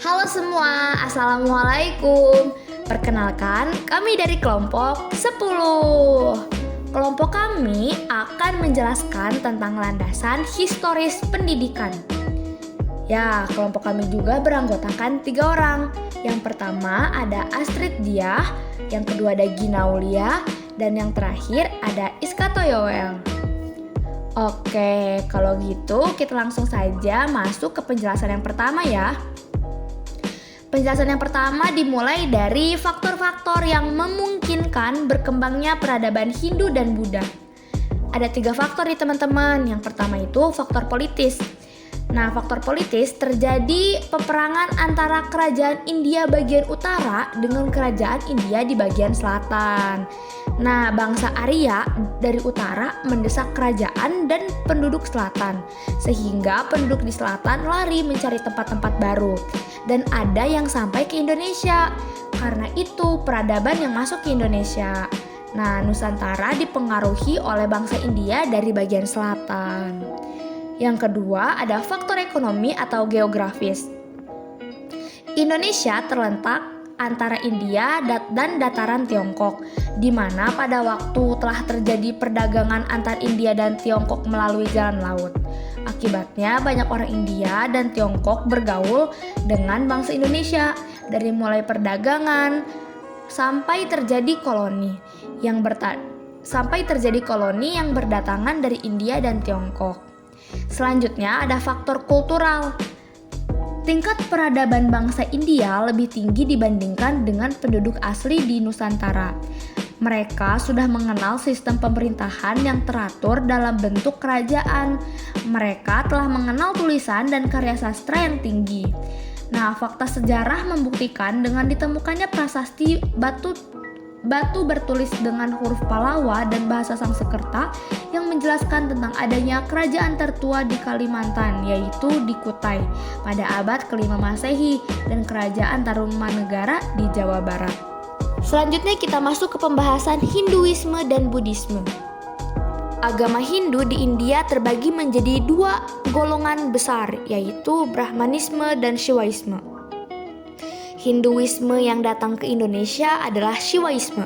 Halo semua, Assalamualaikum. Perkenalkan, kami dari kelompok 10. Kelompok kami akan menjelaskan tentang landasan historis pendidikan. Ya, kelompok kami juga beranggotakan 3 orang. Yang pertama ada Astrid Diah, yang kedua ada Gina Aulia, dan yang terakhir ada Iska Toyowel. Oke, kalau gitu kita langsung saja masuk ke penjelasan yang pertama ya. Penjelasan yang pertama dimulai dari faktor-faktor yang memungkinkan berkembangnya peradaban Hindu dan Buddha. Ada 3 faktor nih teman-teman. Yang pertama itu faktor politis. Nah, faktor politis terjadi peperangan antara kerajaan India bagian utara dengan kerajaan India di bagian selatan. Nah, bangsa Arya dari utara mendesak kerajaan dan penduduk selatan, sehingga penduduk di selatan lari mencari tempat-tempat baru. Dan ada yang sampai ke Indonesia. Karena itu peradaban yang masuk ke Indonesia. Nah, Nusantara dipengaruhi oleh bangsa India dari bagian selatan. Yang kedua ada faktor ekonomi atau geografis. Indonesia terletak antara India dan dataran Tiongkok, di mana pada waktu telah terjadi perdagangan antar India dan Tiongkok melalui jalan laut. Akibatnya banyak orang India dan Tiongkok bergaul dengan bangsa Indonesia dari mulai perdagangan sampai terjadi koloni yang berdatangan dari India dan Tiongkok. Selanjutnya ada faktor kultural. Tingkat peradaban bangsa India lebih tinggi dibandingkan dengan penduduk asli di Nusantara. Mereka sudah mengenal sistem pemerintahan yang teratur dalam bentuk kerajaan. Mereka telah mengenal tulisan dan karya sastra yang tinggi. Nah, fakta sejarah membuktikan dengan ditemukannya prasasti batu bertulis dengan huruf Palawa dan bahasa Sangsekerta yang menjelaskan tentang adanya kerajaan tertua di Kalimantan, yaitu di Kutai pada abad ke-5 Masehi dan kerajaan Tarumanegara di Jawa Barat. Selanjutnya kita masuk ke pembahasan Hinduisme dan Buddhisme. Agama Hindu di India terbagi menjadi 2 golongan besar, yaitu Brahmanisme dan Shivaisme. Hinduisme yang datang ke Indonesia adalah Shivaisme,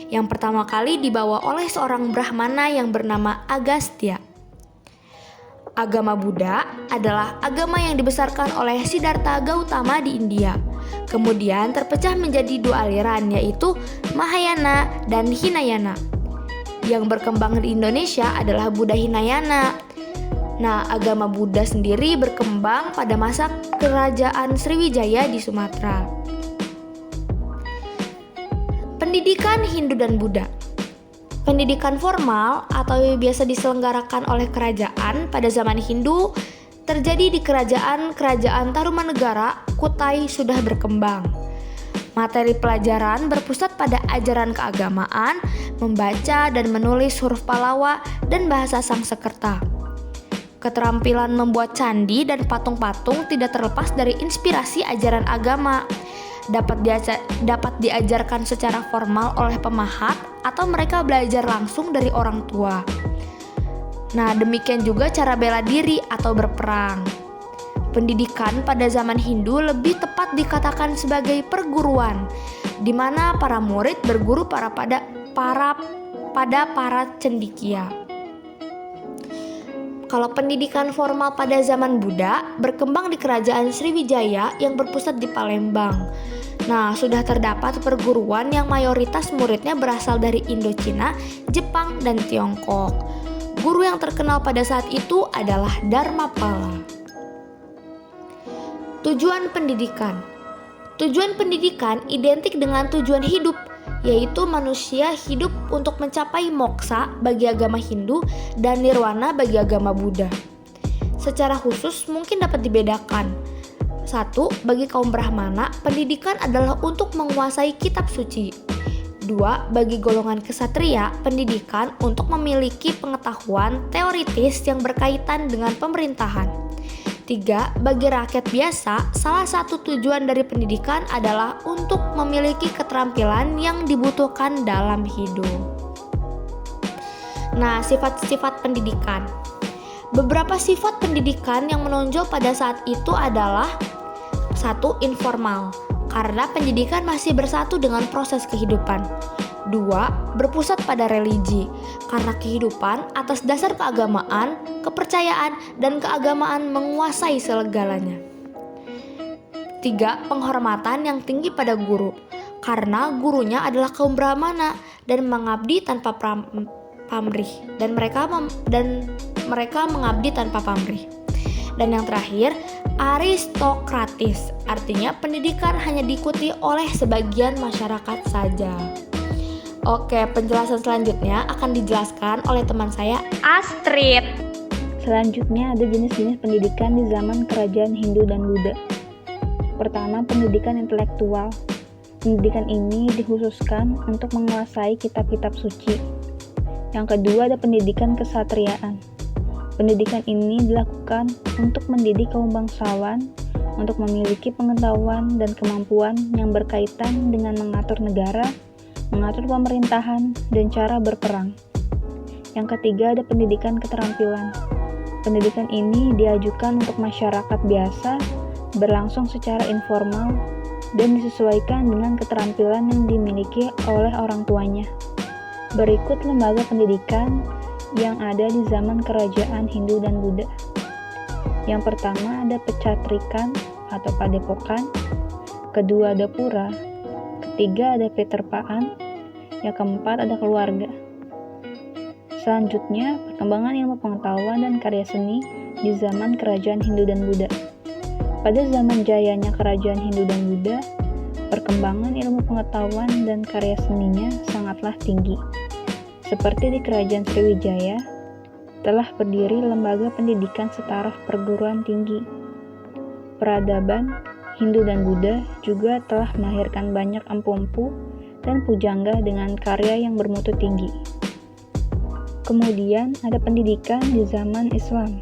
yang pertama kali dibawa oleh seorang Brahmana yang bernama Agastya. Agama Buddha adalah agama yang dibesarkan oleh Siddhartha Gautama di India. Kemudian terpecah menjadi 2 aliran, yaitu Mahayana dan Hinayana. Yang berkembang di Indonesia adalah Buddha Hinayana. Nah, agama Buddha sendiri berkembang pada masa kerajaan Sriwijaya di Sumatera. Pendidikan Hindu dan Buddha. Pendidikan formal atau biasa diselenggarakan oleh kerajaan pada zaman Hindu terjadi di kerajaan Tarumanegara, Kutai sudah berkembang. Materi pelajaran berpusat pada ajaran keagamaan, membaca dan menulis huruf Palawa dan bahasa Sangsekerta. Keterampilan membuat candi dan patung-patung tidak terlepas dari inspirasi ajaran agama. Dapat diajarkan secara formal oleh pemahat atau mereka belajar langsung dari orang tua. Nah, demikian juga cara bela diri atau berperang. Pendidikan pada zaman Hindu lebih tepat dikatakan sebagai perguruan, di mana para murid berguru pada para cendekia. Kalau pendidikan formal pada zaman Buddha berkembang di kerajaan Sriwijaya yang berpusat di Palembang. Nah, sudah terdapat perguruan yang mayoritas muridnya berasal dari Indochina, Jepang, dan Tiongkok. Guru yang terkenal pada saat itu adalah Dharmapala. Tujuan pendidikan. Tujuan pendidikan identik dengan tujuan hidup, yaitu manusia hidup untuk mencapai moksa bagi agama Hindu dan nirwana bagi agama Buddha. Secara khusus mungkin dapat dibedakan. 1. Bagi kaum Brahmana, pendidikan adalah untuk menguasai kitab suci. 2. Bagi golongan kesatria, pendidikan untuk memiliki pengetahuan teoritis yang berkaitan dengan pemerintahan. 3. Bagi rakyat biasa, salah satu tujuan dari pendidikan adalah untuk memiliki keterampilan yang dibutuhkan dalam hidup. Nah, sifat-sifat pendidikan. Beberapa sifat pendidikan yang menonjol pada saat itu adalah 1. Informal, karena pendidikan masih bersatu dengan proses kehidupan. 2. Berpusat pada religi, karena kehidupan atas dasar keagamaan, kepercayaan, dan keagamaan menguasai segalanya. 3. Penghormatan yang tinggi pada guru, karena gurunya adalah kaum Brahmana dan mengabdi tanpa pamrih, dan mereka mengabdi tanpa pamrih. Dan yang terakhir, aristokratis, artinya pendidikan hanya diikuti oleh sebagian masyarakat saja. Oke, penjelasan selanjutnya akan dijelaskan oleh teman saya, Astrid. Selanjutnya ada jenis-jenis pendidikan di zaman kerajaan Hindu dan Buddha. Pertama, pendidikan intelektual. Pendidikan ini dikhususkan untuk menguasai kitab-kitab suci. Yang kedua ada pendidikan kesatriaan. Pendidikan ini dilakukan untuk mendidik kaum bangsawan untuk memiliki pengetahuan dan kemampuan yang berkaitan dengan mengatur negara, mengatur pemerintahan, dan cara berperang. Yang ketiga ada pendidikan keterampilan. Pendidikan ini diajukan untuk masyarakat biasa, berlangsung secara informal, dan disesuaikan dengan keterampilan yang dimiliki oleh orang tuanya. Berikut lembaga pendidikan yang ada di zaman kerajaan Hindu dan Buddha. Yang pertama ada pecatrikan atau padepokan, kedua ada pura, ketiga ada peterpaan, yang keempat ada keluarga. Selanjutnya, perkembangan ilmu pengetahuan dan karya seni di zaman kerajaan Hindu dan Buddha. Pada zaman jayanya kerajaan Hindu dan Buddha, perkembangan ilmu pengetahuan dan karya seninya sangatlah tinggi. Seperti di kerajaan Sriwijaya, telah berdiri lembaga pendidikan setaraf perguruan tinggi. Peradaban Hindu dan Buddha juga telah melahirkan banyak empu-empu dan pujangga dengan karya yang bermutu tinggi. Kemudian ada pendidikan di zaman Islam.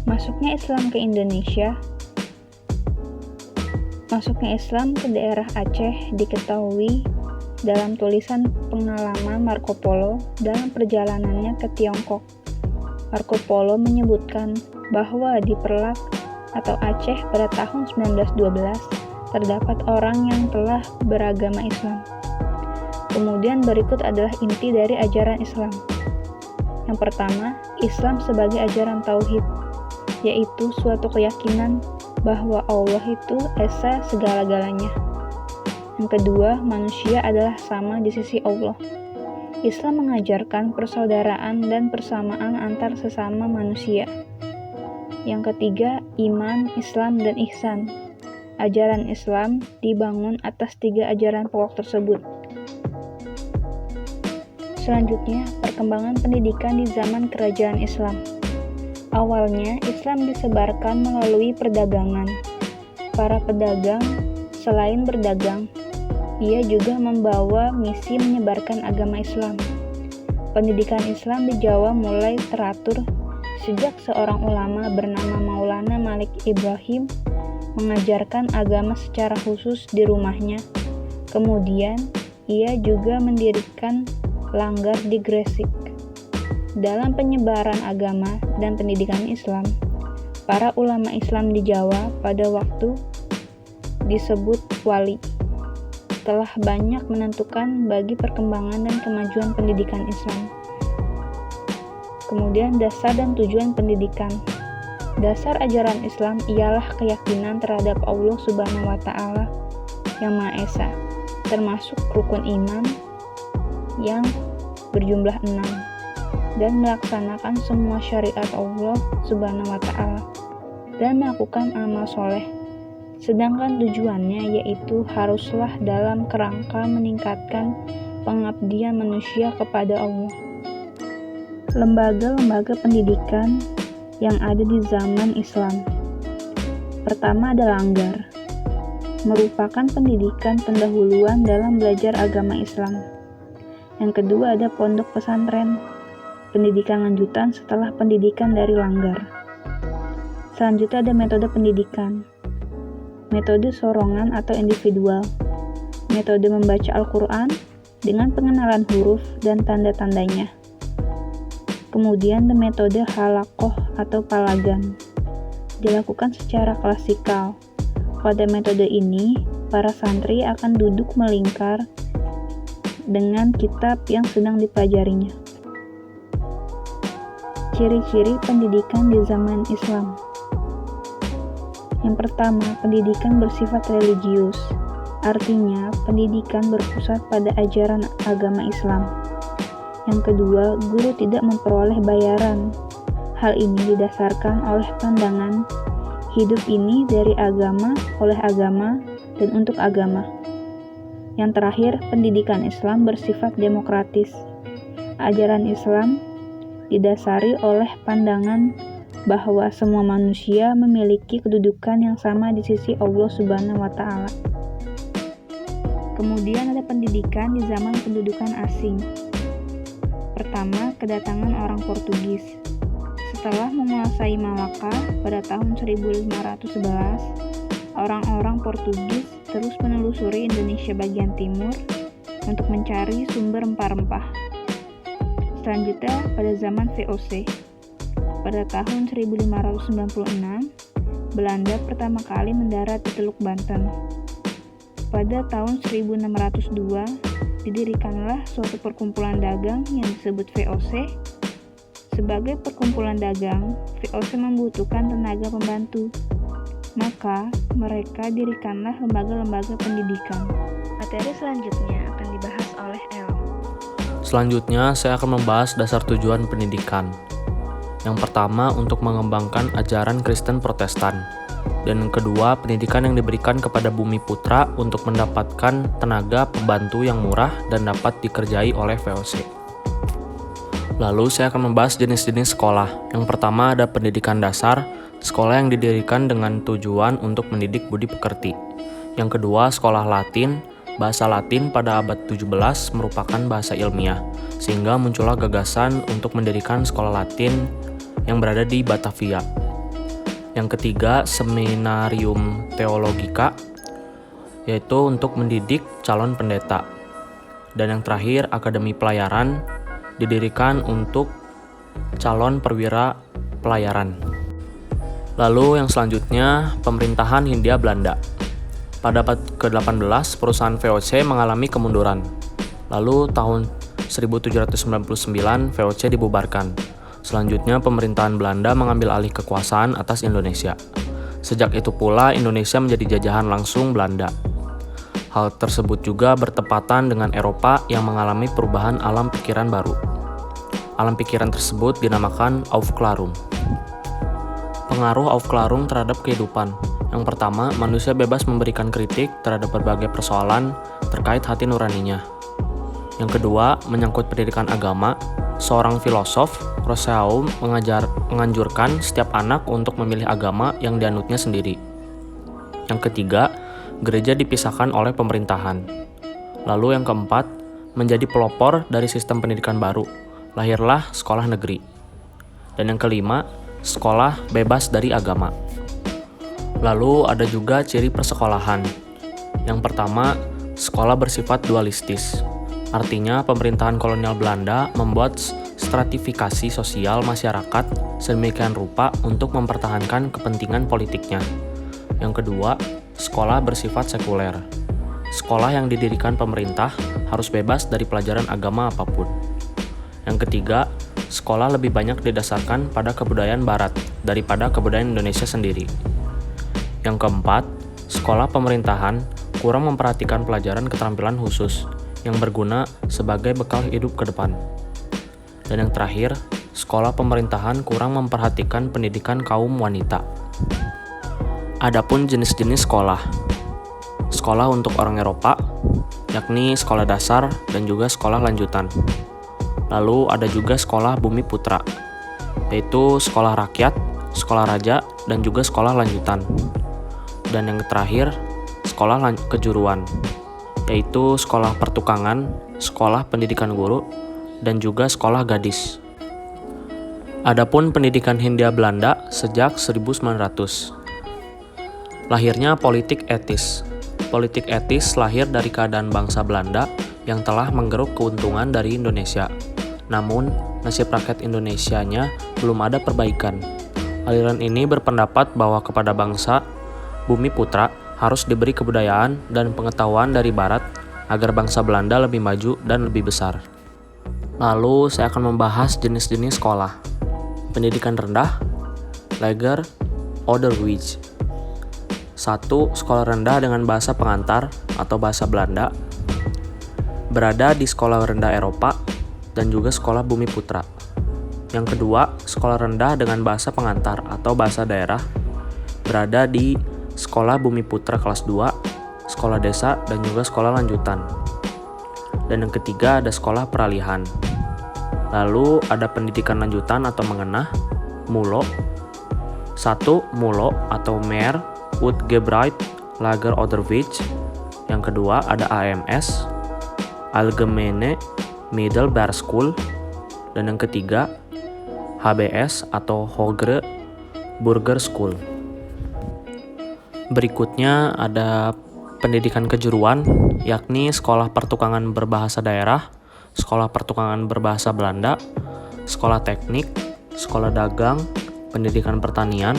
Masuknya Islam ke Indonesia, masuknya Islam ke daerah Aceh diketahui dalam tulisan pengalaman Marco Polo dalam perjalanannya ke Tiongkok. Marco Polo menyebutkan bahwa di Perlak atau Aceh pada tahun 1912 terdapat orang yang telah beragama Islam. Kemudian berikut adalah inti dari ajaran Islam. Yang pertama, Islam sebagai ajaran tauhid, yaitu suatu keyakinan bahwa Allah itu esa segala-galanya. Yang kedua, manusia adalah sama di sisi Allah. Islam mengajarkan persaudaraan dan persamaan antar sesama manusia. Yang ketiga, iman, Islam, dan ihsan. Ajaran Islam dibangun atas 3 ajaran pokok tersebut. Selanjutnya, perkembangan pendidikan di zaman kerajaan Islam. Awalnya, Islam disebarkan melalui perdagangan. Para pedagang, selain berdagang, ia juga membawa misi menyebarkan agama Islam. Pendidikan Islam di Jawa mulai teratur sejak seorang ulama bernama Maulana Malik Ibrahim mengajarkan agama secara khusus di rumahnya. Kemudian, ia juga mendirikan langgar di Gresik. Dalam penyebaran agama dan pendidikan Islam, para ulama Islam di Jawa pada waktu disebut wali telah banyak menentukan bagi perkembangan dan kemajuan pendidikan Islam. Kemudian dasar dan tujuan pendidikan. Dasar ajaran Islam ialah keyakinan terhadap Allah Subhanahu wa Ta'ala yang Maha Esa, termasuk rukun iman yang berjumlah 6, dan melaksanakan semua syariat Allah Subhanahu wa Ta'ala dan melakukan amal soleh. Sedangkan tujuannya yaitu haruslah dalam kerangka meningkatkan pengabdian manusia kepada Allah. Lembaga-lembaga pendidikan yang ada di zaman Islam. Pertama ada langgar, merupakan pendidikan pendahuluan dalam belajar agama Islam. Yang kedua ada pondok pesantren, pendidikan lanjutan setelah pendidikan dari langgar. Selanjutnya ada metode pendidikan, metode sorongan atau individual, metode membaca Al-Quran dengan pengenalan huruf dan tanda-tandanya. Kemudian ada metode halakoh atau palagan, dilakukan secara klasikal, Pada metode ini, para santri akan duduk melingkar dengan kitab yang sedang dipelajarinya. Ciri-ciri pendidikan di zaman Islam. Yang pertama, pendidikan bersifat religius. Artinya, pendidikan berpusat pada ajaran agama Islam. Yang kedua, guru tidak memperoleh bayaran. Hal ini didasarkan oleh pandangan hidup ini dari agama, oleh agama, dan untuk agama. Yang terakhir, pendidikan Islam bersifat demokratis. Ajaran Islam didasari oleh pandangan bahwa semua manusia memiliki kedudukan yang sama di sisi Allah Subhanahu wa Ta'ala. Kemudian ada pendidikan di zaman pendudukan asing. Pertama, kedatangan orang Portugis. Setelah menguasai Malaka pada tahun 1511, orang-orang Portugis terus menelusuri Indonesia bagian timur untuk mencari sumber rempah-rempah. Selanjutnya pada zaman VOC. Pada tahun 1596, Belanda pertama kali mendarat di Teluk Banten. Pada tahun 1602, didirikanlah suatu perkumpulan dagang yang disebut VOC. Sebagai perkumpulan dagang, VOC membutuhkan tenaga pembantu. Maka, mereka dirikanlah lembaga-lembaga pendidikan. Materi selanjutnya akan dibahas oleh El. Selanjutnya, saya akan membahas dasar tujuan pendidikan. Yang pertama, untuk mengembangkan ajaran Kristen Protestan. Dan yang kedua, pendidikan yang diberikan kepada bumi putra untuk mendapatkan tenaga pembantu yang murah dan dapat dikerjai oleh VOC. Lalu saya akan membahas jenis-jenis sekolah. Yang pertama ada pendidikan dasar, sekolah yang didirikan dengan tujuan untuk mendidik budi pekerti. Yang kedua, sekolah Latin. Bahasa Latin pada abad 17 merupakan bahasa ilmiah, sehingga muncullah gagasan untuk mendirikan sekolah Latin yang berada di Batavia. Yang ketiga, Seminarium Theologica, yaitu untuk mendidik calon pendeta. Dan yang terakhir, Akademi Pelayaran, didirikan untuk calon perwira pelayaran. Lalu yang selanjutnya, pemerintahan Hindia Belanda. Pada abad ke-18, perusahaan VOC mengalami kemunduran. Lalu tahun 1799, VOC dibubarkan. Selanjutnya, pemerintahan Belanda mengambil alih kekuasaan atas Indonesia. Sejak itu pula, Indonesia menjadi jajahan langsung Belanda. Hal tersebut juga bertepatan dengan Eropa yang mengalami perubahan alam pikiran baru. Alam pikiran tersebut dinamakan Aufklärung. Pengaruh Aufklärung terhadap kehidupan. Yang pertama, manusia bebas memberikan kritik terhadap berbagai persoalan terkait hati nuraninya. Yang kedua, menyangkut pendidikan agama. Seorang filosof, Rousseau, menganjurkan setiap anak untuk memilih agama yang dianutnya sendiri. Yang ketiga, gereja dipisahkan oleh pemerintahan. Lalu yang keempat, menjadi pelopor dari sistem pendidikan baru. Lahirlah sekolah negeri. Dan yang kelima, sekolah bebas dari agama. Lalu ada juga ciri persekolahan. Yang pertama, sekolah bersifat dualistis. Artinya pemerintahan kolonial Belanda membuat stratifikasi sosial masyarakat sedemikian rupa untuk mempertahankan kepentingan politiknya. Yang kedua, sekolah bersifat sekuler. Sekolah yang didirikan pemerintah harus bebas dari pelajaran agama apapun. Yang ketiga, sekolah lebih banyak didasarkan pada kebudayaan Barat daripada kebudayaan Indonesia sendiri. Yang keempat, sekolah pemerintahan kurang memperhatikan pelajaran keterampilan khusus yang berguna sebagai bekal hidup ke depan. Dan yang terakhir, sekolah pemerintahan kurang memperhatikan pendidikan kaum wanita. Adapun jenis-jenis sekolah. Sekolah untuk orang Eropa, yakni sekolah dasar dan juga sekolah lanjutan. Lalu ada juga sekolah bumi putra, yaitu sekolah rakyat, sekolah raja, dan juga sekolah lanjutan. Dan yang terakhir, sekolah kejuruan, yaitu sekolah pertukangan, sekolah pendidikan guru, dan juga sekolah gadis. Adapun pendidikan Hindia Belanda sejak 1900. Lahirnya politik etis. Politik etis lahir dari keadaan bangsa Belanda yang telah menggeruk keuntungan dari Indonesia. Namun, nasib rakyat Indonesianya belum ada perbaikan. Aliran ini berpendapat bahwa kepada bangsa, bumi putra harus diberi kebudayaan dan pengetahuan dari Barat agar bangsa Belanda lebih maju dan lebih besar. Lalu saya akan membahas jenis-jenis sekolah. Pendidikan rendah, lager, onderwijs. 1. Sekolah rendah dengan bahasa pengantar atau bahasa Belanda. Berada di sekolah rendah Eropa dan juga sekolah Bumi Putra. Yang kedua, sekolah rendah dengan bahasa pengantar atau bahasa daerah. Berada di sekolah Bumi Putra kelas 2, sekolah desa, dan juga sekolah lanjutan. Dan yang ketiga ada sekolah peralihan. Lalu ada pendidikan lanjutan atau mengenah, MULO. 1. MULO atau Meer Uitgebreid Lager Onderwijs. Yang kedua ada AMS, Algemene Middelbare School. Dan yang ketiga HBS atau Hogere Burger School. Berikutnya ada pendidikan kejuruan, yakni sekolah pertukangan berbahasa daerah, sekolah pertukangan berbahasa Belanda, sekolah teknik, sekolah dagang, pendidikan pertanian,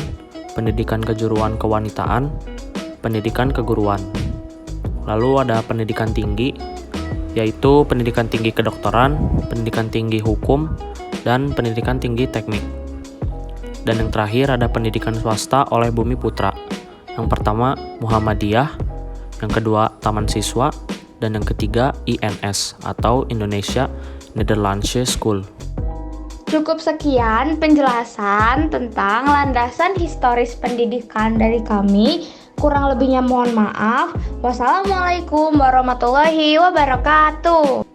pendidikan kejuruan kewanitaan, pendidikan keguruan. Lalu ada pendidikan tinggi, yaitu pendidikan tinggi kedokteran, pendidikan tinggi hukum, dan pendidikan tinggi teknik. Dan yang terakhir ada pendidikan swasta oleh Bumi Putra. Yang pertama Muhammadiyah, yang kedua Taman Siswa, dan yang ketiga INS atau Indonesia Nederlandse School. Cukup sekian penjelasan tentang landasan historis pendidikan dari kami. Kurang lebihnya mohon maaf. Wassalamualaikum warahmatullahi wabarakatuh.